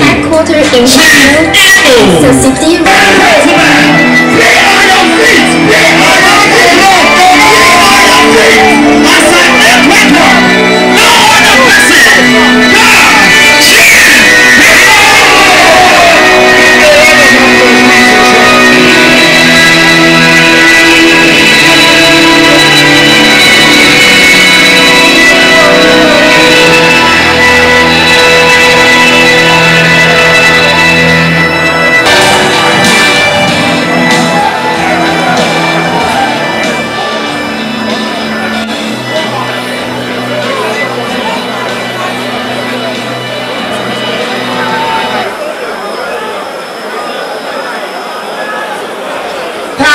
Headquarter in the city.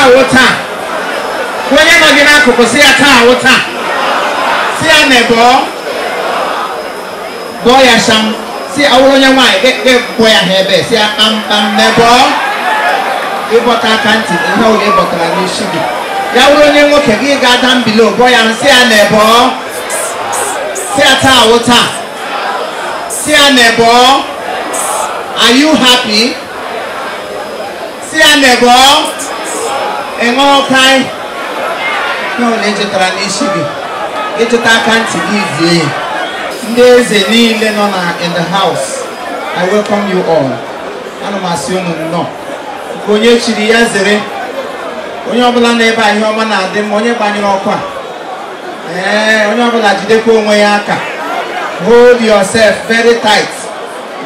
Water. When you're not going to see a car, water. See a neighbor. Boy, I shall see a woman. Get boy, I have it. See a neighbor. You bought a country. You know, you bought a new ship. You will look at you got down below. Boy, I see a neighbor. See a car, water. See a neighbor. Are you happy? See a neighbor. And all kind no digital issue. It's a country easy. There's a need in the house. I welcome you all. Animation no. When you see the answer, when you're a neighbor, you're a dem when you're banning or qua. When you're a Jideco Mayaka. Hold yourself very tight.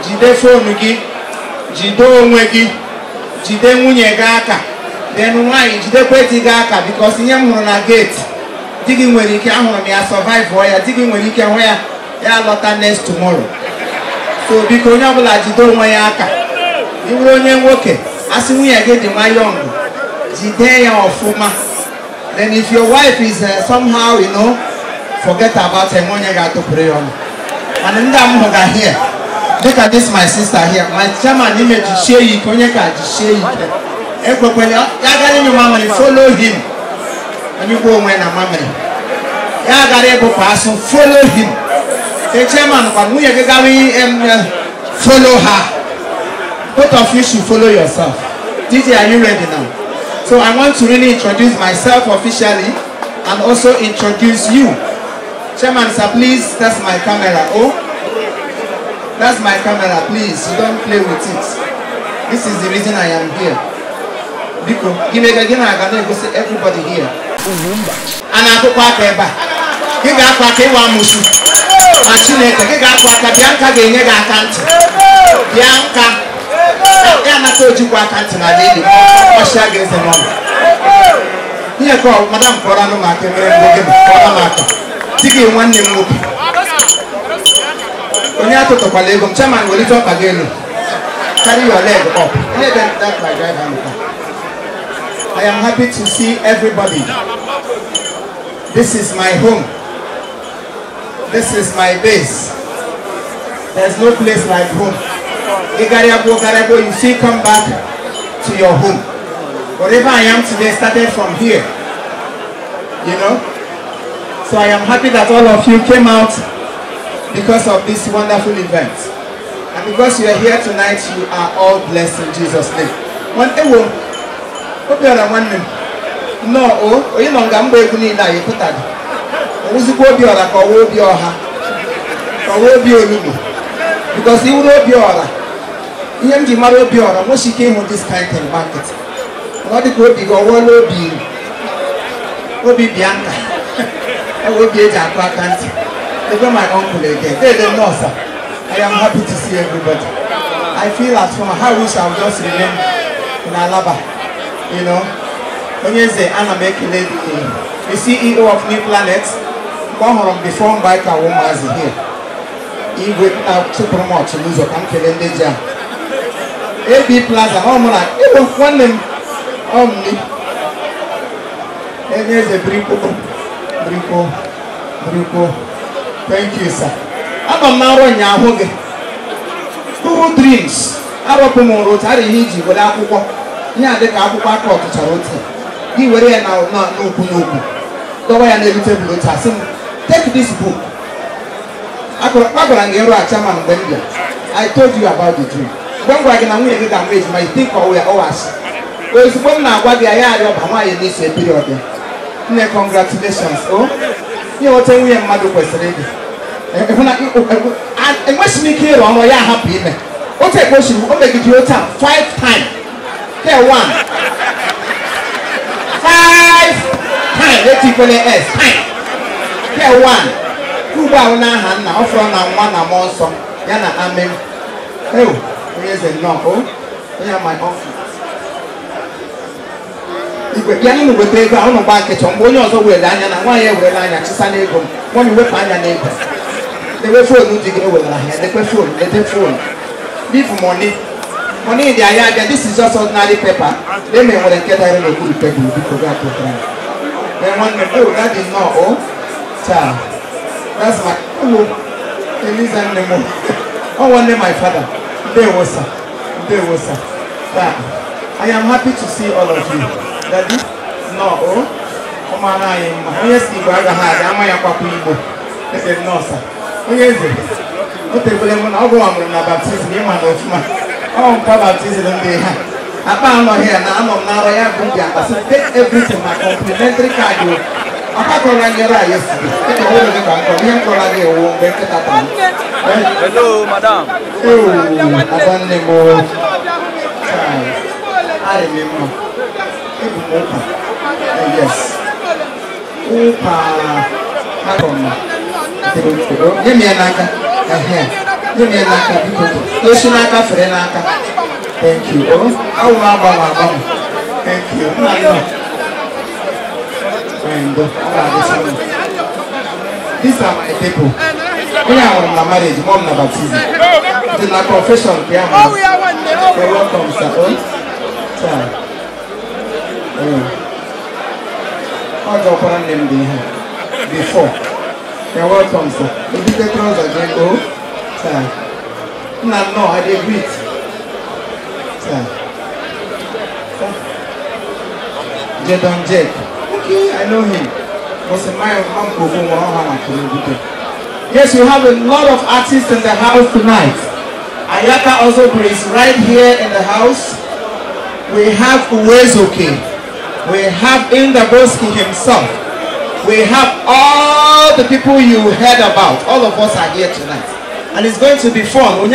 Jidefo Mugi, Jido Mwegi, Jide Munyegaka. Then why did they put Tigaka? Because in Yam on a gate, digging where you can survive where digging where you can wear a lot of next tomorrow. So because you like you don't wear you will only work it. As we are getting my young Jidea or Fuma. Then if your wife is somehow, you know, forget about her when you got to pray on. And then I'm here. Look at this, my sister here. My chairman image to share you, Konyaka to share you. Everybody, you mama, follow him. And you go when a mamma. Yagarebo person, follow him. The chairman, when we are going follow her. Both of you should follow yourself. DJ, are you ready now? So I want to really introduce myself officially and also introduce you. Chairman, sir, please, that's my camera. Oh, that's my camera, please. You don't play with it. This is the reason I am here. Because give me again, I can go see everybody here. And I go back here. Give up a Kewamusu. Machine, give up a Bianca, Ganga account. Bianca, I told you what account my lady. What shall I get the moment? Here, call Madame Corano Market, Tiki one name movie. When you have to talk a leg, Chairman, will you talk again? Carry your leg up. That's my driver. I am happy to see everybody. This is my home. This is my base. There's no place like home. You see, come back to your home. Whatever I am today started from here. You know? So I am happy that all of you came out because of this wonderful event. And because you are here tonight, you are all blessed in Jesus' name. What are one name? No, oh, you know, I'm going to need that. You put that. Who's the go be or like a will be or her? Or will be or Lubu? Because he will be or he and the mother be or what she came with this kind of market. Not the good big or will be Bianca. I will be a Jacques country. They were my uncle again. They don't know, sir. I am happy to see everybody. I feel as from how we shall just remain in Alaba. You know, when you say Anna make a lady, the CEO of New Planet, come from before Bika woman here. He went out to promote to lose a country in the jam. AB Plaza, home like it was one name only. And here's a Brico. Thank you, sir. I'm now on Yahoge. Who dreams? I open more roads. I didn't need you without yeah, they can't back out to Charlotte. He were here now, no. The way I never tell you, take this book. I told you about the dream. When we are going to get married, you might think we are ours. Well, when now what the idea of Hawaii needs a period. Congratulations. Oh, you know, tell me a mother question. And what's me here on why I'm happy? What a question, what make it your time 5 times. Here, 1 5 times. Let's equal S. Time. Here, 1. Who bow now, Hannah, offer on 1 or more song. Yana, amen. Oh, here's a no. Oh, they are my uncle. If we're getting with the ground back at home, we also wear Daniel and why we're lying at Sunday. When you whip on your neighbor, they were full to get over the hand. They were full, let them full. Leave money. Money in the area, this is just ordinary paper. They may want to get out of a good paper because that to try. Then one may oh, that is not all. Child. That's my Elisa and Nemo. Oh, one day my father. There was sir. I am happy to see all of you. Daddy? No, oh? Come on, I am. Yes, you got a hard. I'm a papa. I said, no, sir. Oh, yes, what they will have go on with baptism. You man of man. Oh, baptism they have. I found not here now. I'm now. I have I said, take everything. My complimentary card. I can't run your eye yesterday. Hello, madam. Oh, I remember. Yes. Give me a naka. Give me a naka. Thank you. Oh, thank you. And these are my people. We are on my marriage, mom na baptism. It is my profession. You're welcome, sir. How do I name before? You're welcome, sir. The big trouser again, oh, sir. No, I did greet, sir. Jedon Jake. I know him. Yes, we have a lot of artists in the house tonight. Ayaka also is right here in the house. We have Uwezoke. We have Indaboski himself. We have all the people you heard about. All of us are here tonight. And it's going to be fun.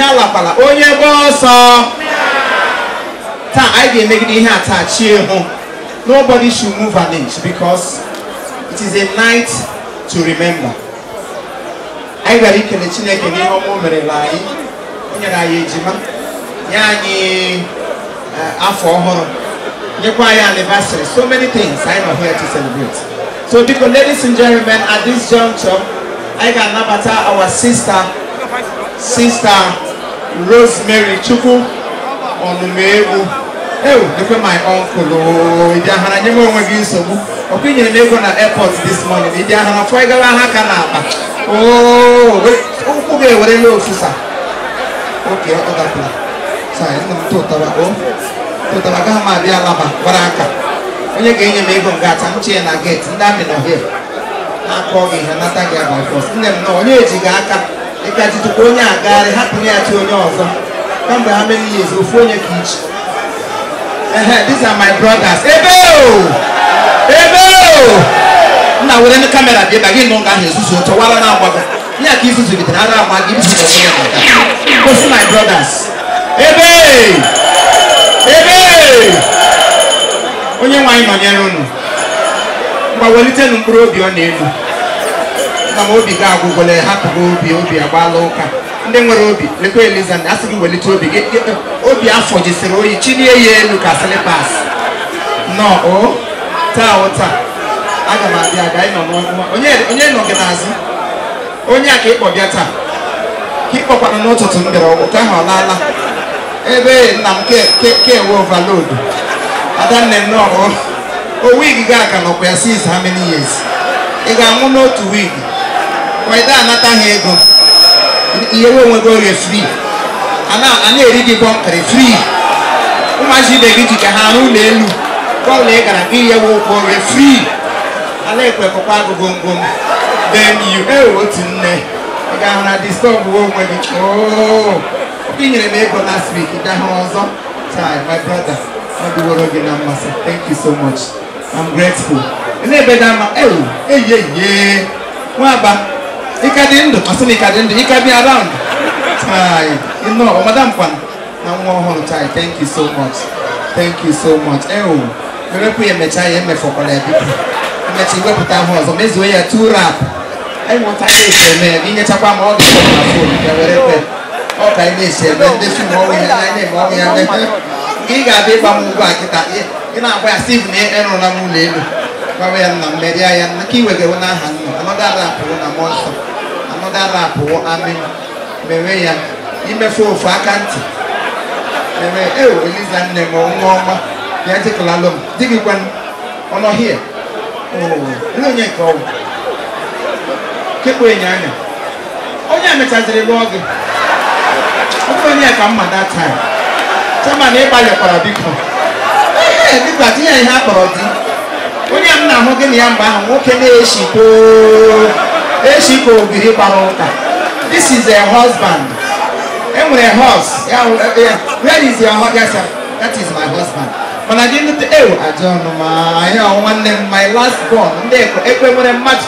Nobody should move an inch because it is a night to remember. I got it in the Chineke ni homo merelai. Onyara yejima. Yani afọ ọhụrụ. Nyekwa ya anniversary. So many things I am here to celebrate. So because ladies and gentlemen, at this juncture, I got nabata our sister Rosemary Chukwu Onumewu. Oh, look at my uncle. Oh, he had a new opinion on the airport this morning. He had a fire. Oh, okay, what a little sister. Okay, other place. Sorry, I'm to Tabagama, Dialaba, Baraka. When you gain your make on that, I'm chain and get nothing of here. I'm calling and not again by force. No, you Gaka. You got to go near, got it happening at your nose. Come how many years before you teach. These are my brothers. Ebo! Now we're in the camera. They begin on Jesus to one another. Yeah, Jesus with another one. Those are my brothers. Ebe! When you wine on your own, but when you tell them, grow beyond you. Now, Obi Gago will have to go be Obi Abaloka. And then we're Obi, the girl is an asking will it be Obi Afo Gisero, Chile, Lucas, Lepas. No, oh, Tawata. I got my guy no more. Onye no Ganazi. Onya keep of Yata. Keep up on a note to the Otaha. Ebe Namke overload. I don't know. Oh, we got no sees how many years. I got 1 or 2 weeks. Why that not a hego? You won't go free. And now I need to go free. Imagine they get to Haru Lelu. Go leg and be a walk for free. I let the Papago Gum. Then you what's in there. gonna disturb woman. Oh, being in the last week, my brother. Thank you so much. I'm grateful. And then, you can be around. You know, Madam Pan. Thank you so much. Thank you so much. Oh, you're a mechanic for Colabia. I'm a chief of town was a miss way a two rap. I want to say, man, in a chapam all the phone. Okay, this is this morning. Giga de Bamuba, you know, where Steve and Ramule, Marian, Media, and Kiwi, another rap, a monster, another rap, I mean, Maria, you may fall for a country. Oh, Elisa, Nemo, Yantical alone, dig it when on here. Oh, no, you go. Keep going, Yana. Oh, yeah, I'm a log. Only I come at that time. Someone nearby your paradico. Eh, look at here, I have already. When I'm not walking the Yamba, walking a shiko, be barota. This is a husband. And with a horse, where is your horse? Yes, sir. That is my husband. When I didn't I don't know my last born. There, everyone much.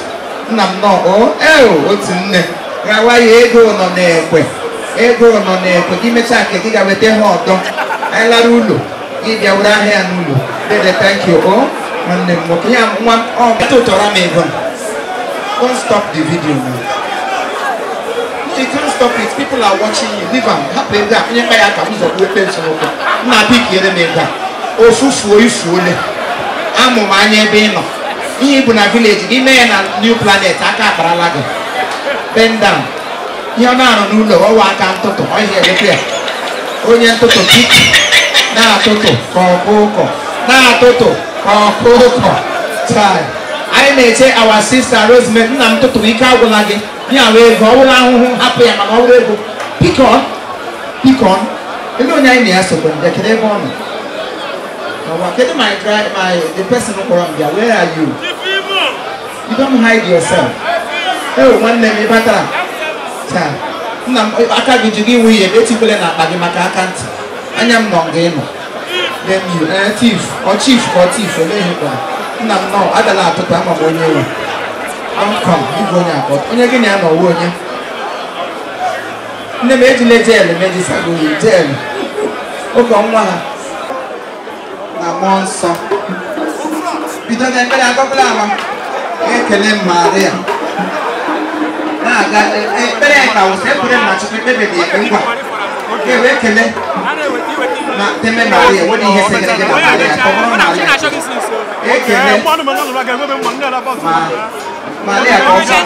What's in there? Why you go on there? Ego no ne ko give me check giga with the hot don ela rulo give ya ura here nulo they thank you oh one them mo kiam one oh to tora me go don't stop the video now you can't stop it people are watching you leave am happy that you buy aka mu so we pension ko na pick here me ga ofufuo ifuole amu ma anya ebe no ihe bu na village gi me na new planet aka paralaga bend down. You are not on the low. I can't toto. I hear the prayer. Only toto kick. Now toto for Coco. Now toto for Coco. I may say our sister Rosemary. I'm toto. We can't go again. Yeah, we go around happy. I'm already go. Pick on. You know, I may ask you. They can't go on. Now, get the person who come here. Where are you? You don't hide yourself. Oh, one name is better. Aka gijigi wuye betikule na bagi makakant anyam nongeno then you thief or chief ole hiko na no adala atoto ama onye wo come give onye akot onye gini ana owo onye nne me ejile jail me ji sago jail oko nwa ha na monso bido na ekele akopula ama ekele Maria Pero usted puede macho que bebe de lengua. Que ve que le. Na teme Maria, what did he say que Maria? Como Maria. Que le. Maria cosa.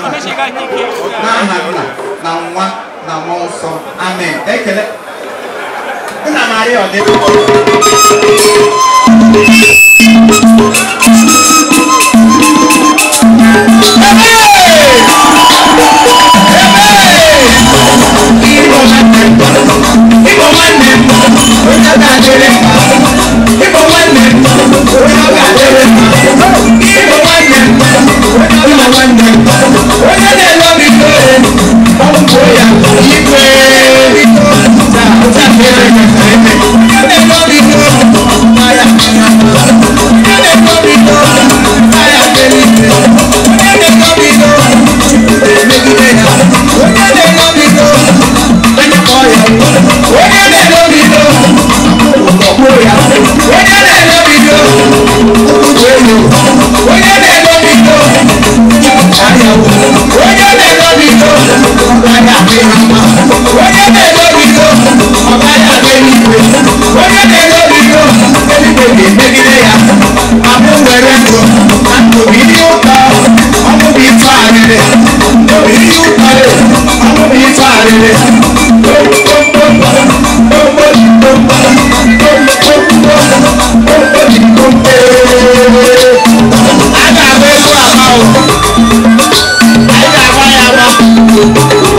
Na uma, na monso. Amém. Que le. Na Maria de.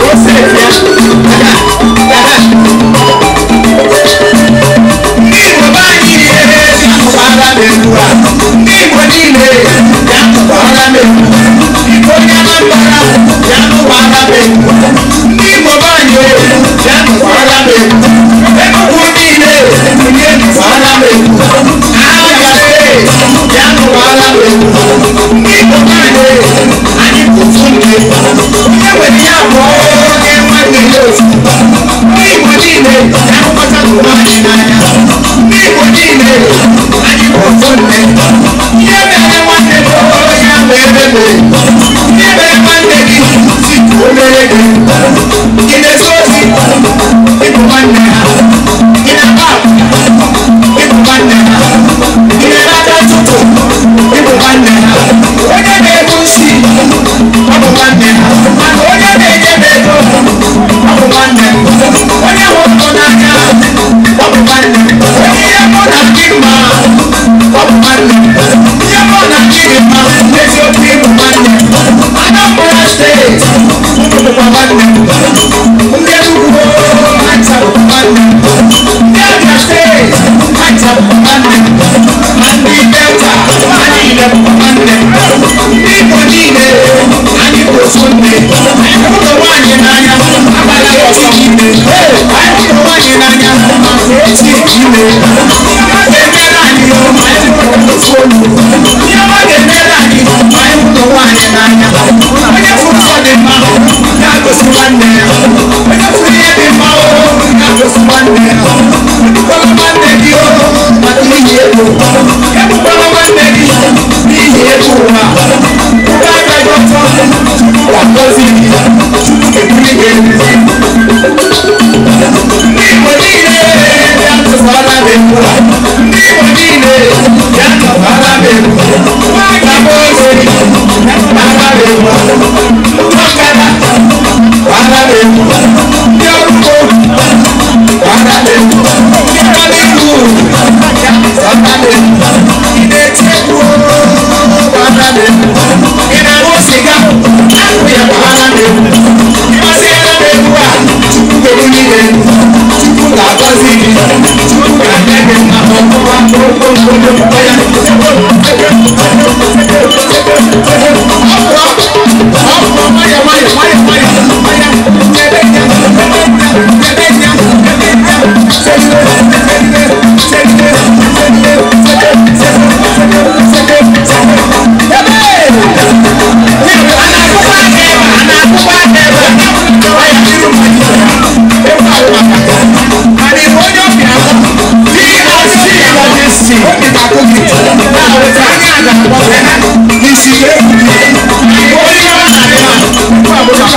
Você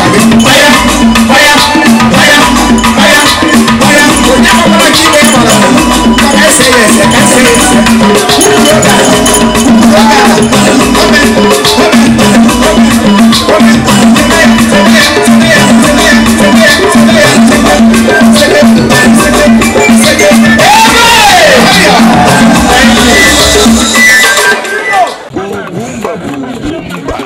Thank you.